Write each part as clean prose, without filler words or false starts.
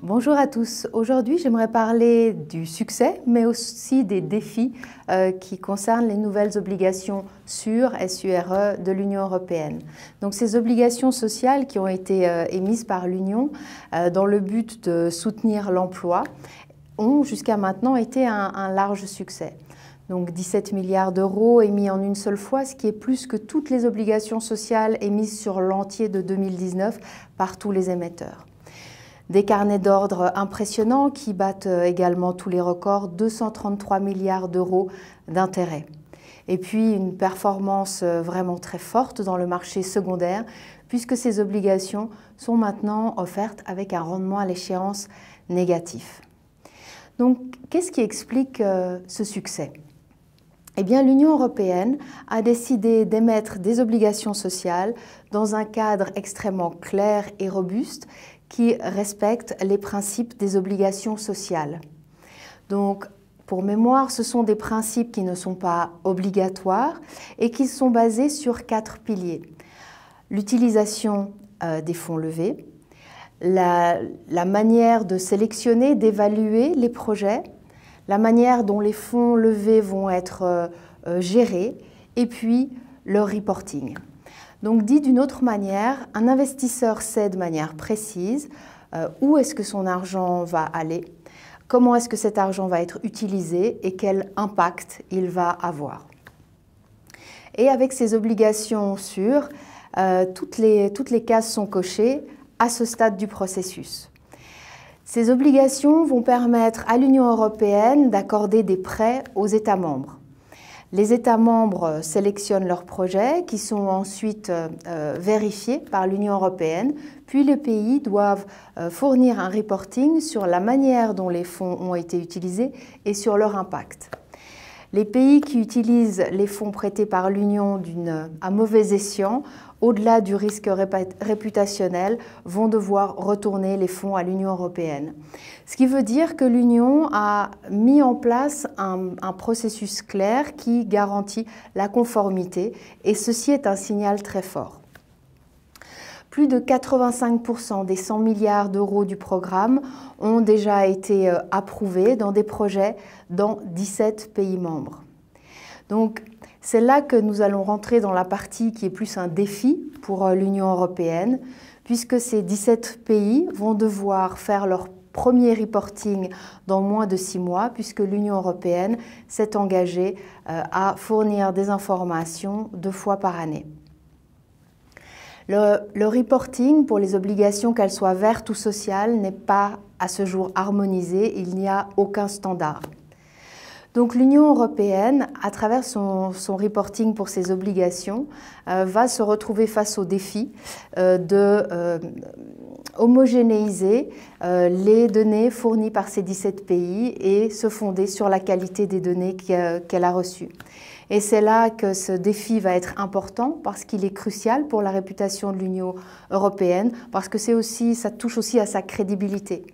Bonjour à tous. Aujourd'hui, j'aimerais parler du succès, mais aussi des défis qui concernent les nouvelles obligations SURE, SURE de l'Union européenne. Donc, ces obligations sociales qui ont été émises par l'Union dans le but de soutenir l'emploi ont jusqu'à maintenant été un large succès. Donc 17 milliards d'euros émis en une seule fois, ce qui est plus que toutes les obligations sociales émises sur l'entier de 2019 par tous les émetteurs. Des carnets d'ordre impressionnants qui battent également tous les records, 233 milliards d'euros d'intérêt. Et puis une performance vraiment très forte dans le marché secondaire, puisque ces obligations sont maintenant offertes avec un rendement à l'échéance négatif. Donc, qu'est-ce qui explique ce succès ? Eh bien, l'Union européenne a décidé d'émettre des obligations sociales dans un cadre extrêmement clair et robuste qui respecte les principes des obligations sociales. Donc, pour mémoire, ce sont des principes qui ne sont pas obligatoires et qui sont basés sur 4 piliers. L'utilisation des fonds levés, la manière de sélectionner, d'évaluer les projets, la manière dont les fonds levés vont être gérés et puis le reporting. Donc dit d'une autre manière, un investisseur sait de manière précise où est-ce que son argent va aller, comment est-ce que cet argent va être utilisé et quel impact il va avoir. Et avec ces obligations sûres, toutes les cases sont cochées à ce stade du processus. Ces obligations vont permettre à l'Union européenne d'accorder des prêts aux États membres. Les États membres sélectionnent leurs projets qui sont ensuite vérifiés par l'Union européenne, puis les pays doivent fournir un reporting sur la manière dont les fonds ont été utilisés et sur leur impact. Les pays qui utilisent les fonds prêtés par l'Union à mauvais escient, au-delà du risque réputationnel, vont devoir retourner les fonds à l'Union européenne. Ce qui veut dire que l'Union a mis en place un processus clair qui garantit la conformité, et ceci est un signal très fort. Plus de 85% des 100 milliards d'euros du programme ont déjà été approuvés dans des projets dans 17 pays membres. Donc, c'est là que nous allons rentrer dans la partie qui est plus un défi pour l'Union européenne, puisque ces 17 pays vont devoir faire leur premier reporting dans moins de 6 mois, puisque l'Union européenne s'est engagée à fournir des informations 2 fois par année. Le reporting pour les obligations, qu'elles soient vertes ou sociales, n'est pas à ce jour harmonisé, il n'y a aucun standard. Donc l'Union européenne, à travers son reporting pour ses obligations, va se retrouver face au défi de homogénéiser les données fournies par ces 17 pays et se fonder sur la qualité des données qu'elle a reçues. Et c'est là que ce défi va être important parce qu'il est crucial pour la réputation de l'Union européenne, parce que ça touche aussi à sa crédibilité.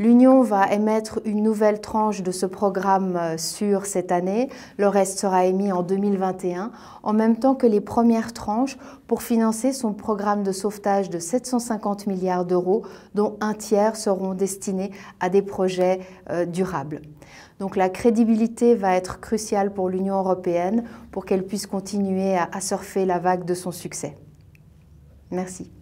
L'Union va émettre une nouvelle tranche de ce programme SURE cette année. Le reste sera émis en 2021, en même temps que les premières tranches pour financer son programme de sauvetage de 750 milliards d'euros, dont un tiers seront destinés à des projets durables. Donc la crédibilité va être cruciale pour l'Union européenne pour qu'elle puisse continuer à surfer la vague de son succès. Merci.